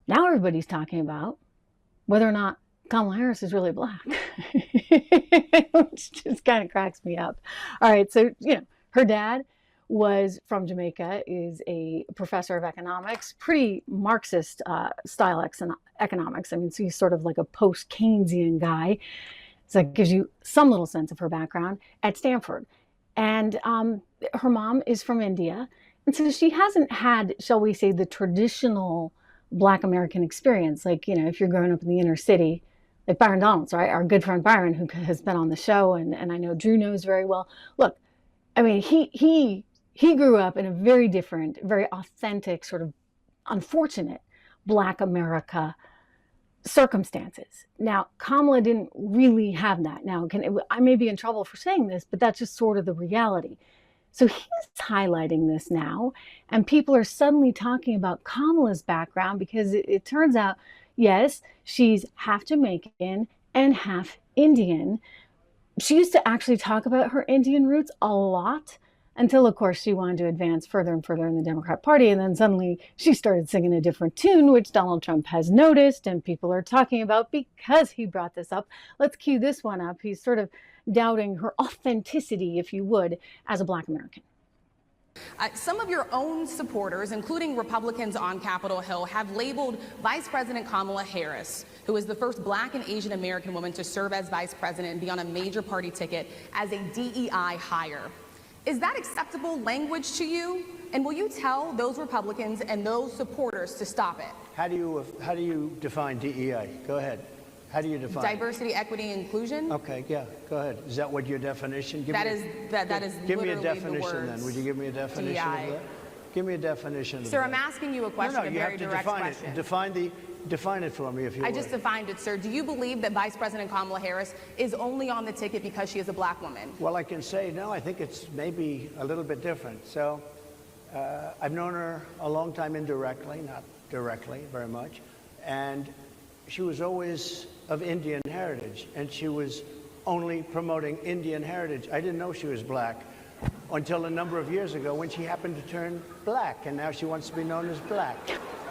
Now everybody's talking about whether or not Kamala Harris is really black, which just kind of cracks me up. All right, so, her dad was from Jamaica, is a professor of economics, pretty Marxist style economics. I mean, so he's sort of like a post-Keynesian guy. So that gives you some little sense of her background at Stanford. And her mom is from India. And so she hasn't had, shall we say, the traditional Black American experience. Like, if you're growing up in the inner city, like Byron Donalds, right? Our good friend Byron, who has been on the show, and I know Drew knows very well. Look, I mean, he grew up in a very different, very authentic, sort of unfortunate Black America circumstances. Now, Kamala didn't really have that. Now, I may be in trouble for saying this, but that's just sort of the reality. So he's highlighting this now, and people are suddenly talking about Kamala's background because it turns out, yes, she's half Jamaican and half Indian. She used to actually talk about her Indian roots a lot until, of course, she wanted to advance further and further in the Democrat Party. And then suddenly she started singing a different tune, which Donald Trump has noticed and people are talking about because he brought this up. Let's cue this one up. He's sort of doubting her authenticity, if you would, as a Black American. Some of your own supporters, including Republicans on Capitol Hill, have labeled Vice President Kamala Harris, who is the first Black and Asian American woman to serve as vice president and be on a major party ticket, as a DEI hire. Is that acceptable language to you? And will you tell those Republicans and those supporters to stop it? How do you define DEI? Go ahead. How do you define diversity, equity, inclusion? Okay, yeah, go ahead. Is that what your definition? That is give me a literally definition the words then. Would you give me a definition DEI. of that? Give me a definition of that. Sir, I'm asking you a question, No, a you very have to direct define question. it. Define it for me, if you I would. just defined it, sir. Do you believe that Vice President Kamala Harris is only on the ticket because she is a Black woman? Well, I can say, no, I think it's maybe a little bit different. So I've known her a long time indirectly, not directly very much. And she was always of Indian heritage, and she was only promoting Indian heritage. I didn't know she was Black until a number of years ago when she happened to turn Black, and now she wants to be known as Black.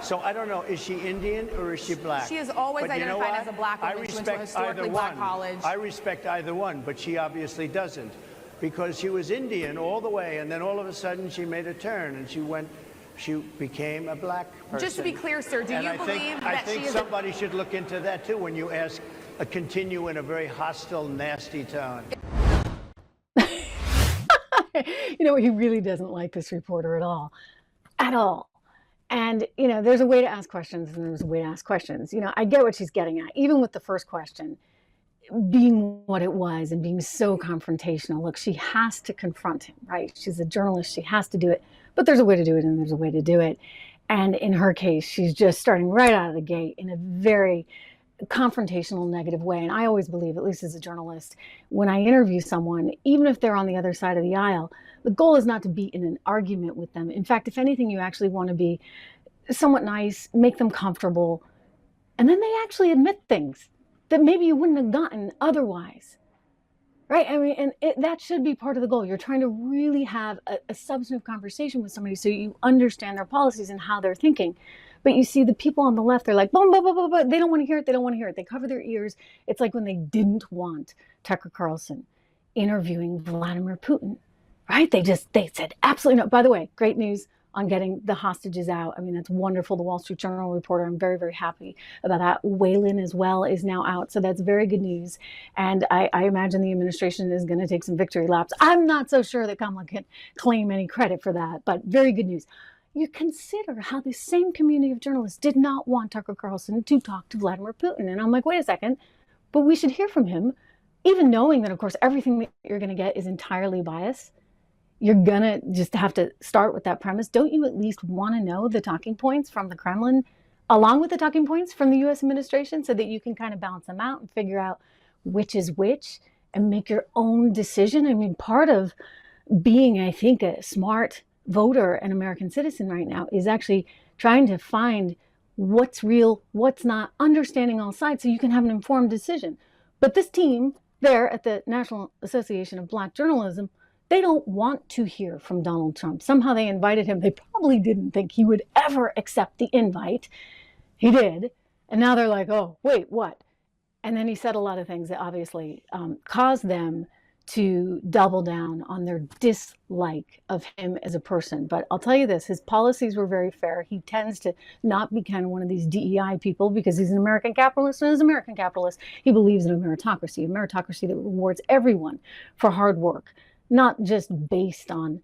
So I don't know, is she Indian or is she Black? She has always identified as a Black woman. I She went to a respect historically either Black one. college. I respect either one, but she obviously doesn't, because she was Indian all the way, and then all of a sudden she made a turn, and she became a Black person. Just to be clear, sir, do you believe that she is... I think somebody should look into that, too, when you continue in a very hostile, nasty tone. He really doesn't like this reporter at all. At all. And, there's a way to ask questions and there's a way to ask questions. I get what she's getting at. Even with the first question being what it was and being so confrontational, look, she has to confront him, right? She's a journalist. She has to do it. But there's a way to do it and there's a way to do it. And in her case, she's just starting right out of the gate in a very confrontational, negative way. And I always believe, at least as a journalist, when I interview someone, even if they're on the other side of the aisle, the goal is not to be in an argument with them. In fact, if anything, you actually want to be somewhat nice, make them comfortable, and then they actually admit things that maybe you wouldn't have gotten otherwise. Right? I mean, and that should be part of the goal. You're trying to really have a substantive conversation with somebody so you understand their policies and how they're thinking. But you see the people on the left, they're like, boom, boom, boom, boom, boom. They don't want to hear it. They don't want to hear it. They cover their ears. It's like when they didn't want Tucker Carlson interviewing Vladimir Putin, right? They said, absolutely no. By the way, great news on getting the hostages out. I mean, that's wonderful. The Wall Street Journal reporter, I'm very, very happy about that. Whalen as well is now out. So that's very good news. And I imagine the administration is going to take some victory laps. I'm not so sure that Kamala can claim any credit for that, but very good news. You consider how the same community of journalists did not want Tucker Carlson to talk to Vladimir Putin. And I'm like, wait a second, but we should hear from him, even knowing that, of course, everything that you're going to get is entirely biased. You're going to just have to start with that premise. Don't you at least want to know the talking points from the Kremlin, along with the talking points from the U.S. administration, so that you can kind of balance them out and figure out which is which and make your own decision? I mean, part of being, I think, a smart voter and American citizen right now is actually trying to find what's real, what's not, understanding all sides so you can have an informed decision. But this team there at the National Association of Black Journalism, they don't want to hear from Donald Trump. Somehow they invited him. They probably didn't think he would ever accept the invite. He did. And now they're like, oh, wait, what? And then he said a lot of things that obviously caused them to double down on their dislike of him as a person. But I'll tell you this, his policies were very fair. He tends to not be kind of one of these DEI people because he's an American capitalist, and as an American capitalist, he believes in a meritocracy that rewards everyone for hard work, not just based on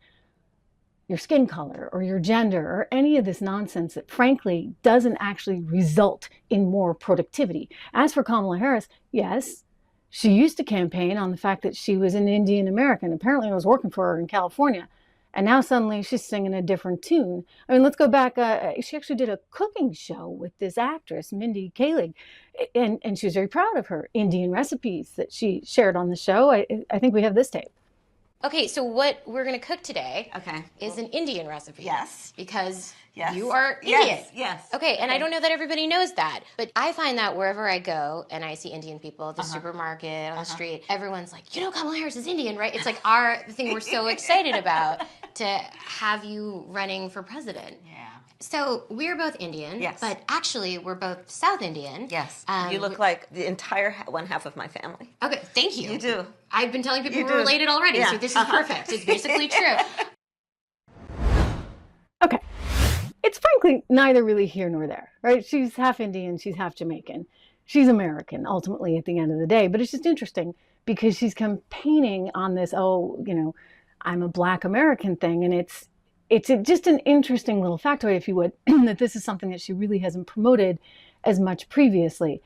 your skin color or your gender or any of this nonsense that frankly doesn't actually result in more productivity. As for Kamala Harris, yes, she used to campaign on the fact that she was an Indian American. Apparently it was working for her in California. And now suddenly she's singing a different tune. I mean, let's go back. She actually did a cooking show with this actress, Mindy Kaling, and she was very proud of her Indian recipes that she shared on the show. I think we have this tape. Okay, so what we're going to cook today Okay. is an Indian recipe. Yes. Because Yes. you are Indian. Yes, yes. Okay, and I don't know that everybody knows that, but I find that wherever I go and I see Indian people at the supermarket, on the street, everyone's like, you know Kamala Harris is Indian, right? It's like the thing we're so excited about to have you running for president. Yeah. So we're both Indian, Yes. but actually we're both South Indian. Yes. You look like the entire one half of my family. Okay, thank you. You do. I've been telling people You we're do. related already, Yeah. so this is perfect. It's basically true. Okay. It's frankly neither really here nor there, right? She's half Indian, she's half Jamaican. She's American, ultimately, at the end of the day. But it's just interesting because she's campaigning on this, I'm a Black American thing. And it's just an interesting little factoid, if you would, that this is something that she really hasn't promoted as much previously.